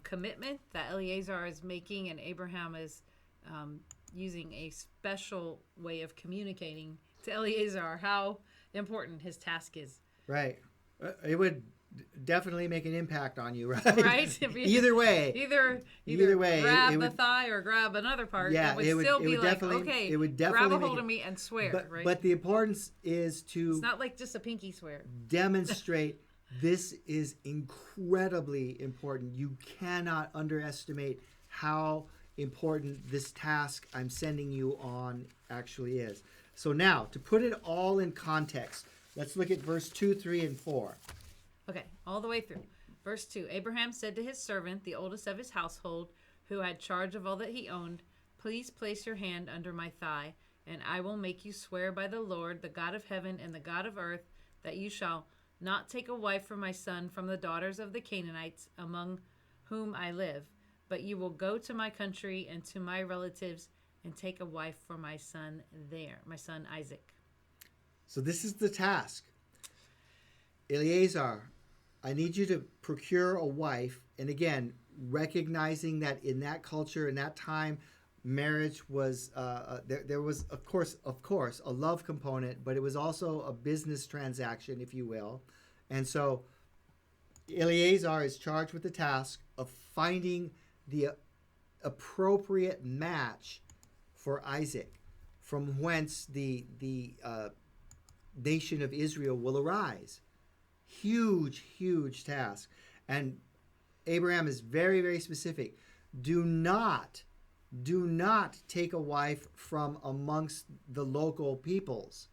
commitment that Eleazar is making, and Abraham is using a special way of communicating to Eleazar how important his task is. Right. It would definitely make an impact on you, right? Right. Either way. Either way, grab the thigh or grab another part. Yeah, it would still be like, okay, it would definitely grab a hold of me and swear, right? But the importance is to... It's not like just a pinky swear. Demonstrate this is incredibly important. You cannot underestimate how important this task I'm sending you on actually is. So now, to put it all in context, let's look at verse 2, 3, and 4. Okay, all the way through. Verse 2, Abraham said to his servant, the oldest of his household, who had charge of all that he owned, please place your hand under my thigh, and I will make you swear by the Lord, the God of heaven and the God of earth, that you shall not take a wife for my son from the daughters of the Canaanites among whom I live, but you will go to my country and to my relatives and take a wife for my son there, my son Isaac. So this is the task. Eleazar, I need you to procure a wife. And again, recognizing that in that culture, in that time, marriage was, there was, of course, a love component, but it was also a business transaction, if you will. And so Eleazar is charged with the task of finding the appropriate match for Isaac, from whence the nation of Israel will arise. Huge, huge task. And Abraham is very, very specific. Do not take a wife from amongst the local peoples.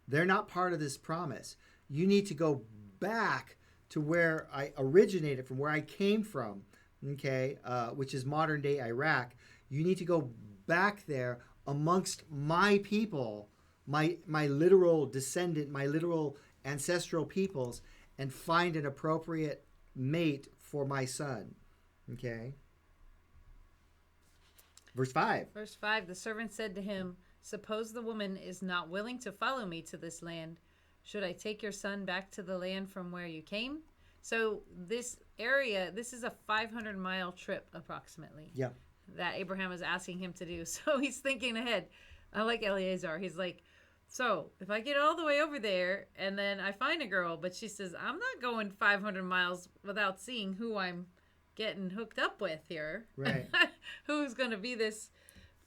They're not part of this promise. You need to go back to where I originated from, where I came from, okay, which is modern day Iraq. You need to go back there amongst my people, my literal descendant, my literal ancestral peoples, and find an appropriate mate for my son. Okay. Verse 5. Verse 5, the servant said to him, suppose the woman is not willing to follow me to this land. Should I take your son back to the land from where you came? So this area, this is a 500-mile trip approximately. Yeah. That Abraham is asking him to do. So he's thinking ahead. I like Eliezer. He's like, so if I get all the way over there and then I find a girl, but she says, I'm not going 500 miles without seeing who I'm getting hooked up with here. Right. Who's going to be this,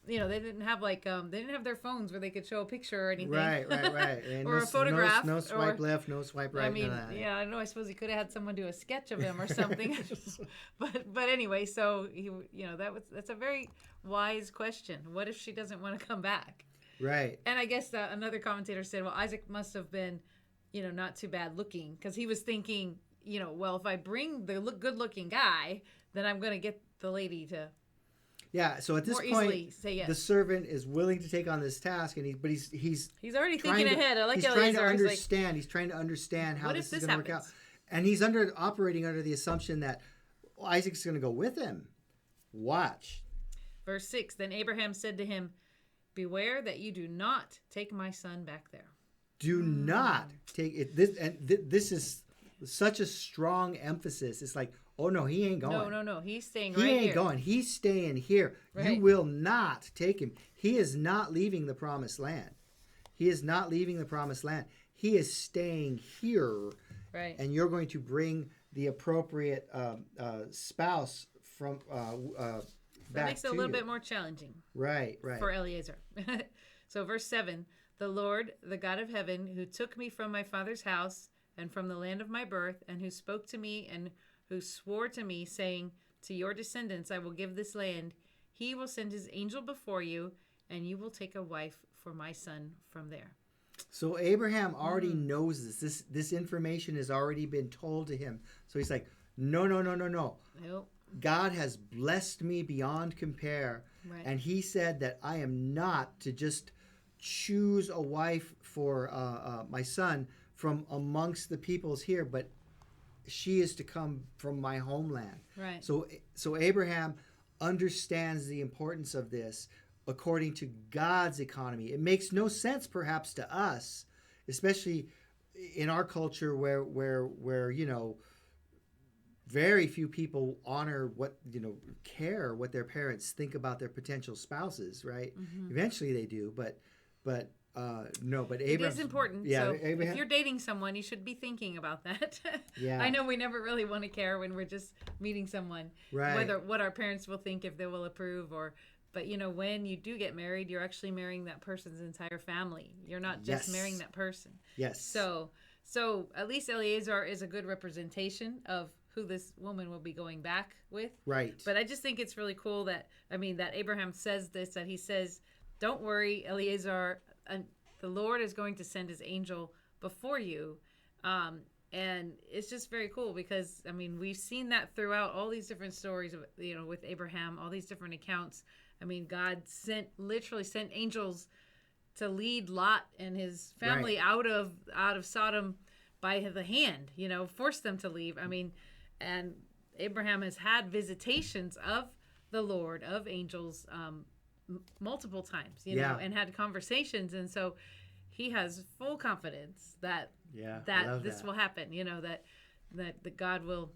they didn't have they didn't have their phones where they could show a picture or anything. Right. And or a photograph. No swipe left, no swipe right. I mean, yeah, I know. I suppose he could have had someone do a sketch of him or something. but anyway, so that's a very wise question. What if she doesn't want to come back? Right. And I guess another commentator said, well, Isaac must have been, not too bad looking, because he was thinking, well, if I bring the good-looking guy, then I'm going to get the lady to. Yeah. So at this point, say yes. The servant is willing to take on this task, and he's already thinking ahead. I like he's trying to understand. He's trying to understand how this is going to work out, and he's operating under the assumption that Isaac's going to go with him. Watch. Verse 6. Then Abraham said to him, beware that you do not take my son back there. Do not take it. This is such a strong emphasis. It's like, oh no, he ain't going. No. He's staying right here. He ain't going. He's staying here. Right. You will not take him. He is not leaving the promised land. He is not leaving the promised land. He is staying here. Right. And you're going to bring the appropriate spouse from that makes it a little bit more challenging. Right. For Eliezer. So verse 7, the Lord, the God of heaven, who took me from my father's house and from the land of my birth, and who spoke to me and who swore to me, saying, to your descendants I will give this land, he will send his angel before you, and you will take a wife for my son from there. So Abraham already knows this. This information has already been told to him. So he's like, no. Nope. God has blessed me beyond compare. Right. And he said that I am not to just choose a wife for my son from amongst the peoples here, but she is to come from my homeland. Right. So Abraham understands the importance of this according to God's economy. It makes no sense perhaps to us, especially in our culture where very few people honor care what their parents think about their potential spouses, right? Mm-hmm. Eventually they do, but Abraham, it is important. Yeah, so Abraham, if you're dating someone, you should be thinking about that. Yeah. I know we never really want to care when we're just meeting someone, right. what our parents will think, if they will approve, but when you do get married, you're actually marrying that person's entire family. You're not just marrying that person. Yes. So at least Eliezer is a good representation of who this woman will be going back with. Right. But I just think it's really cool that Abraham says this, that he says, don't worry, Eliezer, the Lord is going to send his angel before you. And it's just very cool because, we've seen that throughout all these different stories of, with Abraham, all these different accounts. God literally sent angels to lead Lot and his family out of Sodom by the hand, force them to leave. And Abraham has had visitations of the Lord, of angels, multiple times, and had conversations. And so he has full confidence that this will happen, that God will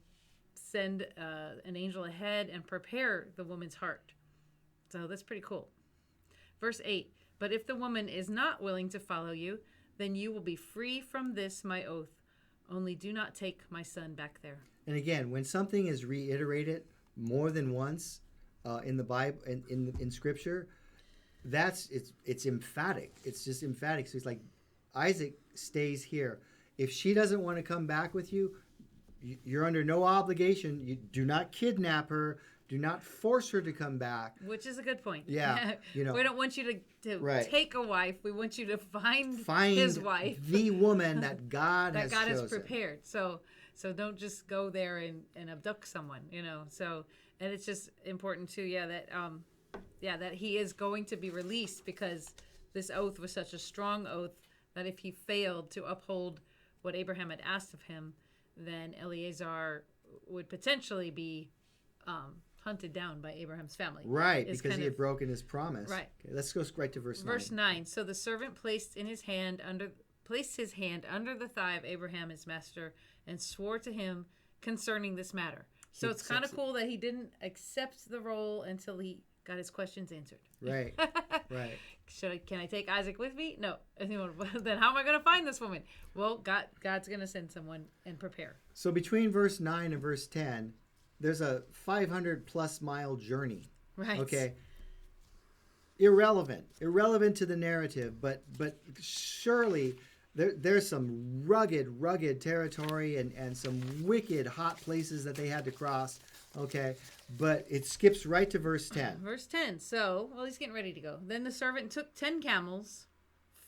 send an angel ahead and prepare the woman's heart. So that's pretty cool. Verse 8, but if the woman is not willing to follow you, then you will be free from this, my oath. Only do not take my son back there. And again, when something is reiterated more than once in the Bible, in Scripture, it's emphatic. It's just emphatic. So he's like, Isaac stays here. If she doesn't want to come back with you, you're under no obligation. You do not kidnap her. Do not force her to come back. Which is a good point. Yeah, we don't want you to Right. take a wife. We want you to find Find his wife. the woman that God that has God chosen. has prepared. So don't just go there and abduct someone, So, and it's just important too, that he is going to be released, because this oath was such a strong oath that if he failed to uphold what Abraham had asked of him, then Eleazar would potentially be hunted down by Abraham's family. Right, because he had broken his promise. Right. Okay, let's go right to verse 9. Verse 9. So the servant placed his hand under the thigh of Abraham his master and swore to him concerning this matter. So it's kind of cool that he didn't accept the role until he got his questions answered. Right. Right. Can I take Isaac with me? No. Then how am I going to find this woman? Well, God's going to send someone and prepare. So between verse 9 and verse 10, there's a 500 plus mile journey. Right. Okay. Irrelevant to the narrative, but surely there's some rugged territory and some wicked hot places that they had to cross. Okay. But it skips right to verse 10. Verse 10. So, he's getting ready to go. Then the servant took 10 camels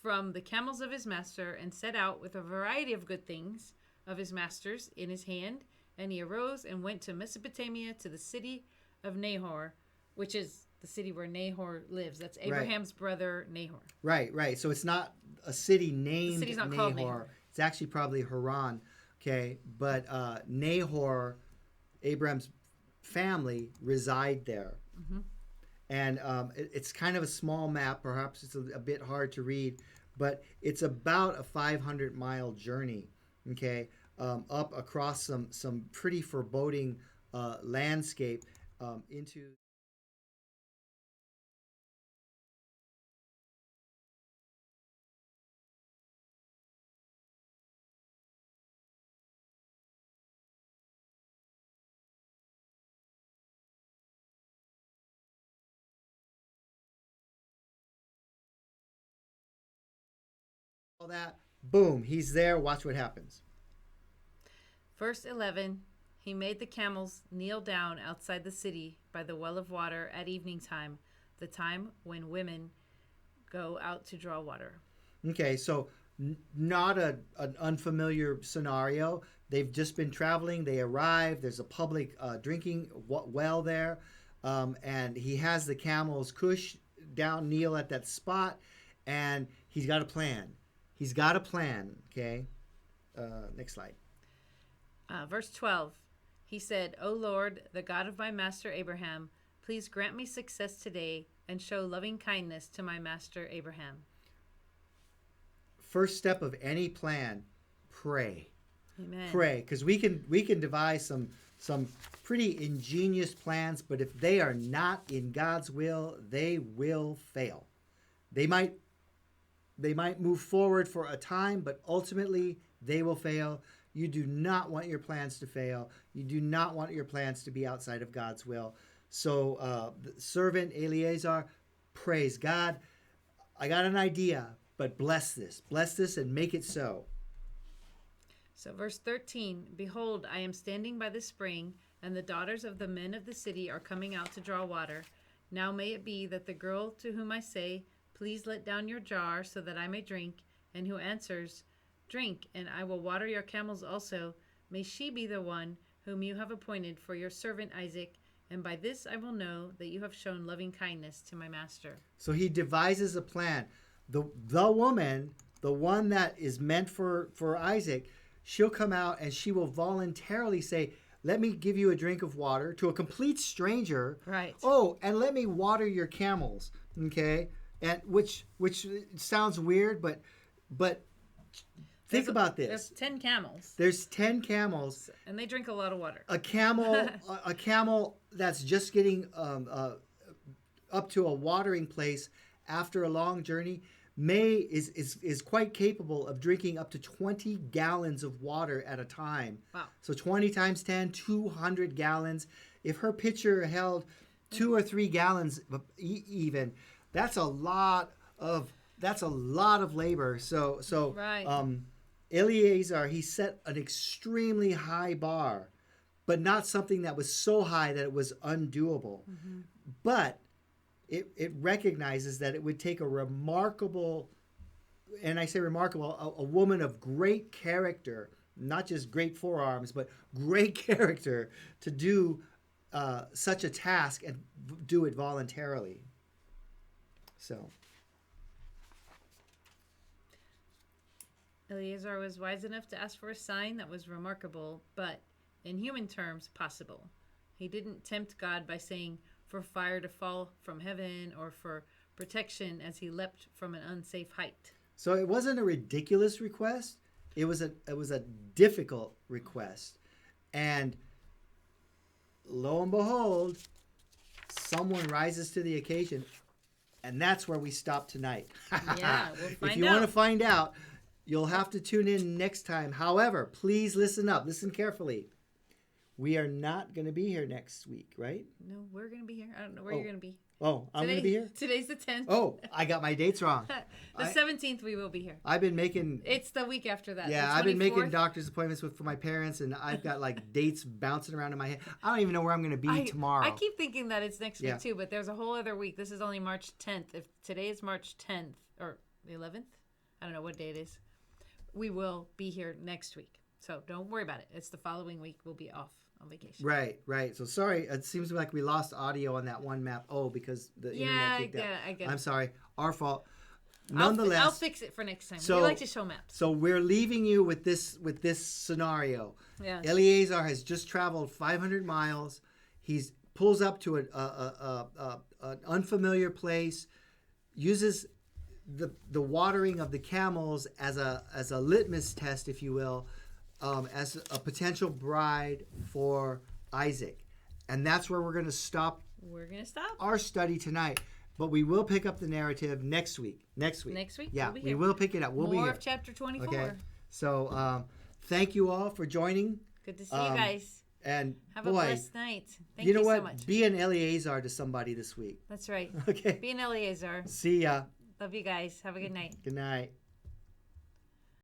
from the camels of his master and set out with a variety of good things of his master's in his hand. And he arose and went to Mesopotamia, to the city of Nahor, which is the city where Nahor lives. That's Abraham's brother Nahor. Right. So it's not a city named The city's not called Nahor. Nahor. It's actually probably Haran. Okay. But Nahor, Abraham's family, reside there. Mm-hmm. And it's kind of a small map. Perhaps it's a bit hard to read, but it's about a 500-mile journey. Okay. Up across some pretty foreboding landscape into. All that, boom, he's there. Watch what happens. Verse 11, he made the camels kneel down outside the city by the well of water at evening time, the time when women go out to draw water. Okay, so not an unfamiliar scenario. They've just been traveling. They arrive. There's a public drinking well there. And he has the camels cush down, kneel at that spot. And he's got a plan. Okay? Next slide. Verse 12, he said, O Lord, the God of my master Abraham, please grant me success today and show loving kindness to my master Abraham. First step of any plan, pray. Amen. Pray, because we can devise some pretty ingenious plans, but if they are not in God's will, they will fail. They might move forward for a time, but ultimately they will fail. You do not want your plans to fail. You do not want your plans to be outside of God's will. So the servant Eleazar prays, God, I got an idea, but bless this and make it so. So verse 13, behold, I am standing by the spring, and the daughters of the men of the city are coming out to draw water. Now may it be that the girl to whom I say, please let down your jar so that I may drink, and who answers, drink, and I will water your camels also, may she be the one whom you have appointed for your servant Isaac, and by this I will know that you have shown loving kindness to my master. So he devises a plan. The woman, the one that is meant for Isaac, she'll come out and she will voluntarily say, let me give you a drink of water to a complete stranger. Right. Oh, and let me water your camels. Okay. And which sounds weird, but think about this. There's 10 camels. There's 10 camels. And they drink a lot of water. A camel that's just getting up to a watering place after a long journey is quite capable of drinking up to 20 gallons of water at a time. Wow. So 20 times 10, 200 gallons. If her pitcher held 2 or 3 gallons even. That's a lot of labor. So Right. Eleazar, he set an extremely high bar, but not something that was so high that it was undoable. But it recognizes that it would take a remarkable, and I say remarkable, a woman of great character, not just great forearms, but great character to do such a task and do it voluntarily. So. Eleazar was wise enough to ask for a sign that was remarkable, but in human terms, possible. He didn't tempt God by saying for fire to fall from heaven or for protection as he leapt from an unsafe height. So it wasn't a ridiculous request. It was a difficult request. And lo and behold, someone rises to the occasion. And that's where we stop tonight. Yeah, we'll find out. If you want to find out, you'll have to tune in next time. However, please listen up. Listen carefully. We are not going to be here next week, right? No, we're going to be here. I don't know where you're going to be. Oh, I'm going to be here? Today's the 10th. Oh, I got my dates wrong. The 17th we will be here. I've been making... It's the week after that. Yeah, I've been making doctor's appointments for my parents, and I've got like dates bouncing around in my head. I don't even know where I'm going to be tomorrow. I keep thinking that it's next week too, but there's a whole other week. This is only March 10th. If today is March 10th or the 11th, I don't know what day it is. We will be here next week. So don't worry about it. It's the following week. We'll be off on vacation. Right. So sorry, it seems like we lost audio on that one map. Oh, because the internet kicked out. I get it. I'm sorry. Our fault. Nonetheless, I'll fix it for next time. So, we like to show maps. So we're leaving you with this scenario. Yes. Eleazar has just traveled 500 miles. He pulls up to an unfamiliar place, uses the watering of the camels as a litmus test, if you will, as a potential bride for Isaac. And that's where we're going to stop. We're going to stop our study tonight. But we will pick up the narrative next week. Next week? Yeah, we'll we will pick it up. We'll be here. More of chapter 24. Okay. So thank you all for joining. Good to see you guys. And have a blessed night. Thank you know what? So much. Be an Eleazar to somebody this week. That's right. Okay. Be an Eleazar. See ya. Love you guys. Have a good night. Good night.